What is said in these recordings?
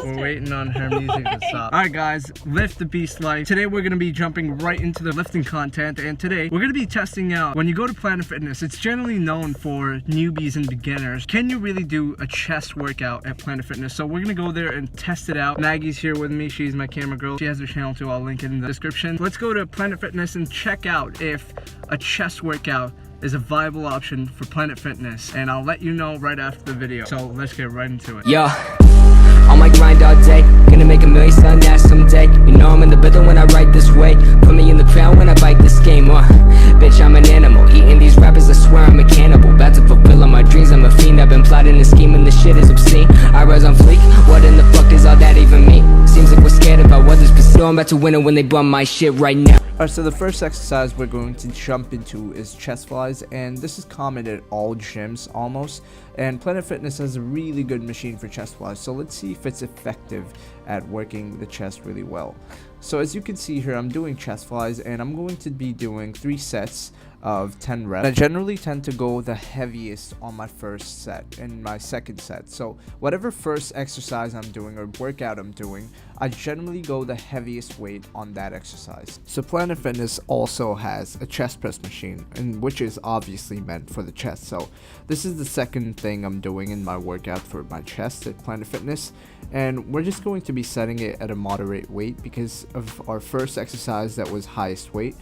We're waiting on her music to stop. Alright guys, Lift the Beast Life. Today we're going to be jumping right into the lifting content, and today we're going to be testing out, when you go to Planet Fitness, it's generally known for newbies and beginners. Can you really do a chest workout at Planet Fitness? So we're going to go there and test it out. Maggie's here with me. She's my camera girl. She has her channel too. I'll link it in the description. Let's go to Planet Fitness and check out if a chest workout is a viable option for Planet Fitness, and I'll let you know right after the video. So let's get right into it. Yeah, on my grind all day, gonna make a million selling that someday. You know I'm in the building when I write this way. Put me in the crown when I bite this game. Bitch, I'm an animal, eating these rappers, I swear I'm a cannibal. About to fulfill all my dreams, I'm a fiend. I've been plotting and scheming, this shit is obscene. I rise on fleek, what in the fuck does all that even mean? Seems like we're scared of our others, but still I'm about to win it when they bum my shit right now. Alright, so the first exercise we're going to jump into is chest flies, and this is common at all gyms almost, and Planet Fitness has a really good machine for chest flies, so let's see if it's effective at working the chest really well. So as you can see here, I'm doing chest flies, and I'm going to be doing 3 sets of 10 reps. I generally tend to go the heaviest on my first set and my second set. So whatever first exercise I'm doing or workout I'm doing, I generally go the heaviest weight on that exercise. So Planet Fitness also has a chest press machine, and which is obviously meant for the chest. So this is the second thing I'm doing in my workout for my chest at Planet Fitness, and we're just going to be setting it at a moderate weight because of our first exercise that was highest weight.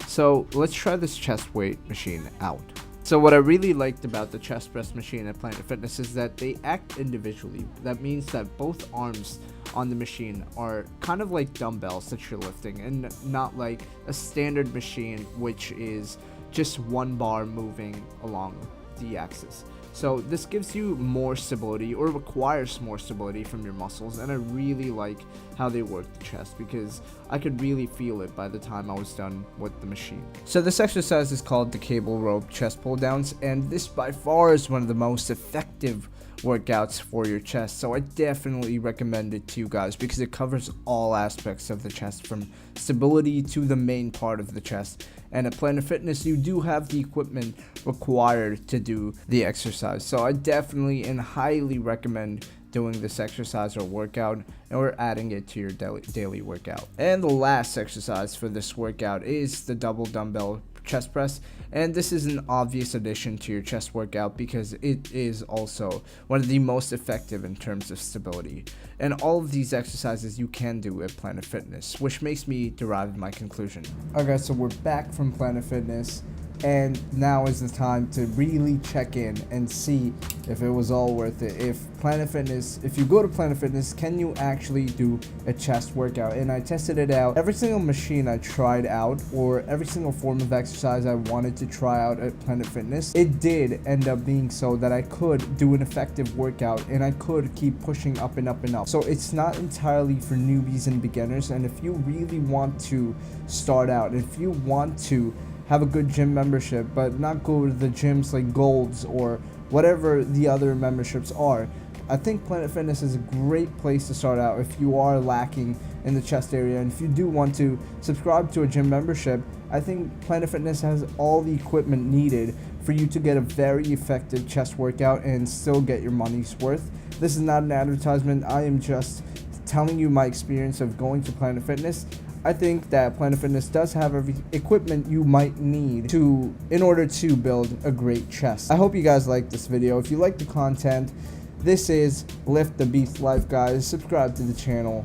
So let's try this chest weight machine out. So what I really liked about the chest press machine at Planet Fitness is that they act individually. That means that both arms on the machine are kind of like dumbbells that you're lifting, and not like a standard machine which is just one bar moving along the axis. So this gives you more stability, or requires more stability from your muscles, and I really like how they work the chest because I could really feel it by the time I was done with the machine. So this exercise is called the cable rope chest pull downs, and this by far is one of the most effective workouts for your chest, so I definitely recommend it to you guys because it covers all aspects of the chest, from stability to the main part of the chest. And at Planet Fitness, you do have the equipment required to do the exercise, so I definitely and highly recommend doing this exercise or workout, or adding it to your daily workout. And the last exercise for this workout is the double dumbbell chest press, and this is an obvious addition to your chest workout because it is also one of the most effective in terms of stability. And all of these exercises you can do at Planet Fitness, which makes me derive my conclusion. Okay, so we're back from Planet Fitness, and now is the time to really check in and see if it was all worth it. If you go to Planet Fitness, can you actually do a chest workout? And I tested it out. Every single machine I tried out, or every single form of exercise I wanted to try out at Planet Fitness, it did end up being so that I could do an effective workout, and I could keep pushing up and up and up. So it's not entirely for newbies and beginners, and if you really want to start out, if you want to have a good gym membership but not go to the gyms like Gold's or whatever the other memberships are, I think Planet Fitness is a great place to start out if you are lacking in the chest area. And if you do want to subscribe to a gym membership, I think Planet Fitness has all the equipment needed for you to get a very effective chest workout and still get your money's worth. This is not an advertisement. I am just telling you my experience of going to Planet Fitness. I think that Planet Fitness does have every equipment you might need in order to build a great chest. I hope you guys liked this video. If you like the content, this is Lift the Beast Life, guys. Subscribe to the channel,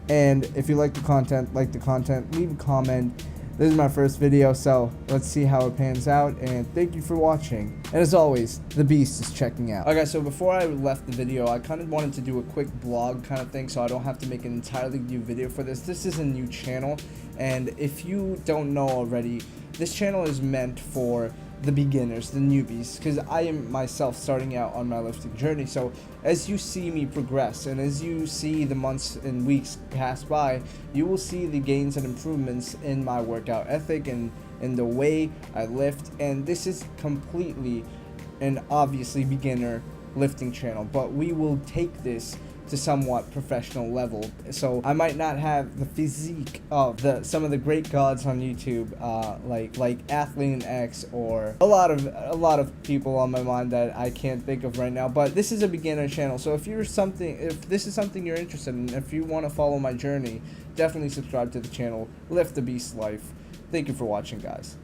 and if you like the content, leave a comment. This is my first video, so let's see how it pans out, and thank you for watching. And as always, the Beast is checking out. Okay, so before I left the video, I kind of wanted to do a quick vlog kind of thing, so I don't have to make an entirely new video for this. This is a new channel, and if you don't know already, this channel is meant for the beginners, the newbies, because I am myself starting out on my lifting journey. So as you see me progress, and as you see the months and weeks pass by, you will see the gains and improvements in my workout ethic and in the way I lift. And this is completely and obviously beginner lifting channel, but we will take this to somewhat professional level. So I might not have the physique of some of the great gods on YouTube, like Athlean X, or a lot of people on my mind that I can't think of right now. But this is a beginner channel, so if this is something you're interested in, if you want to follow my journey, definitely subscribe to the channel. Lift the Beast Life. Thank you for watching, guys.